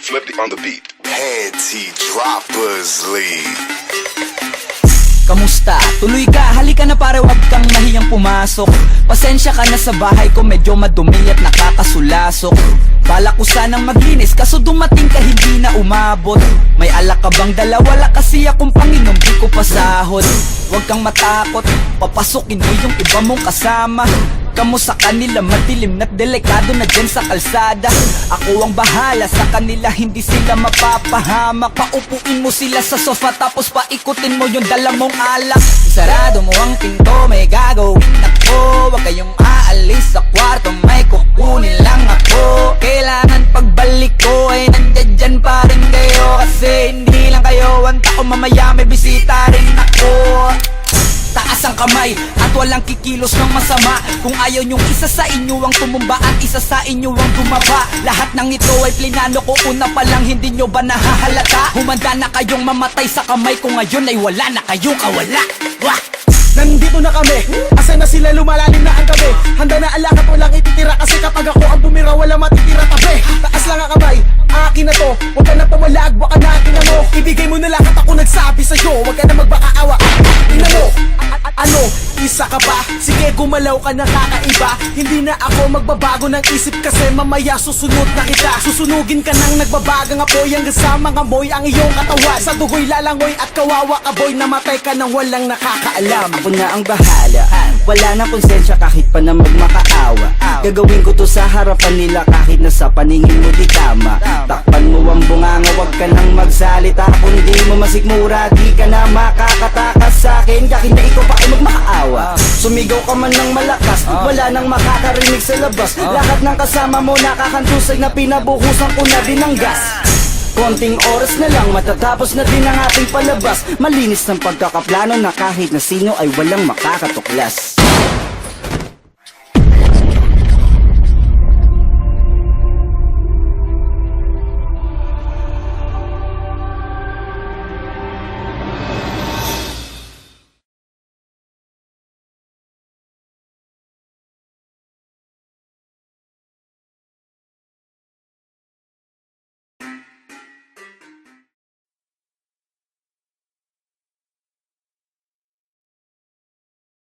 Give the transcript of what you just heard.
Flippy on the beat. Panty Droppers League. Kamusta? Tuloy ka, halika na pare, wag kang mahiyang pumasok. Pasensya ka na sa bahay ko, medyo madumi at nakakasulasok. Bala ko sanang maglinis, kaso dumating ka hindi na umabot. May alak ka bang dala? Wala kasi akong panginom, di ko pasahod. Huwag kang matakot, papasukin mo yung iba mong kasama. Kamu sa kanila, madilim na't delikado na dyan sa kalsada. Ako ang bahala sa kanila, hindi sila mapapahamak. Paupuin mo sila sa sofa, tapos paikutin mo yung dala mong alak. Sarado mo ang pinto, may gagawin ako. Huwag kayong aalis sa kwarto, may kukunin lang ako. Kailangan pagbalik ko ay nandiyan dyan pa rin kayo. Kasi hindi lang kayo ang tao, mamaya may bisita rin ako. Taas ang kamay at walang kikilos ng masama. Kung ayaw nyong isa sa inyo ang tumumba at isa sa inyo ang dumaba. Lahat ng ito ay plinano ko una pa lang, hindi nyo ba nahahalata? Humanda na kayong mamatay sa kamay ko, ngayon ay wala na kayong kawala. Wah! Nandito na kami, asa na sila, lumalalim na ang gabi. Handa na alak at walang ititira, kasi kapag ako ang bumira wala matitira tabi. Taas lang ang kamay, akin na to. Huwag ka na pumalag, baka natin na mo. Ibigay mo na lahat, ako nagsabi sa'yo. Huwag ka na magbakaawa, tingnan mo. Ano, isa ka ba? Sige, gumalaw ka na kakaiba. Hindi na ako magbabago ng isip, kasi mamaya susunod na kita. Susunugin ka nang nagbabagang apoy, hanggang sa mga moy ang iyong katawan. Sa dugoy lalangoy at kawawa ka boy, namatay ka nang walang nakakaalam. Ako na ang bahala, wala na konsensya kahit pa na magmakaawa. Gagawin ko to sa harapan nila kahit na sa paningin mo di tama. Takpan mo ang bunganga, wag ka nang magsalita. Kung di mo masigmura, di ka na makakatakas sa akin. Kahit na ikaw pa ay magmakaawa. Sumigaw ka man ng malakas, wala nang makakarinig sa labas. Lahat ng kasama mo nakakantusay na pinabuhusan ko na din ng gas. Konting oras na lang, matatapos na din ang ating palabas. Malinis ng pagkakaplano na kahit na sino ay walang makakatuklas.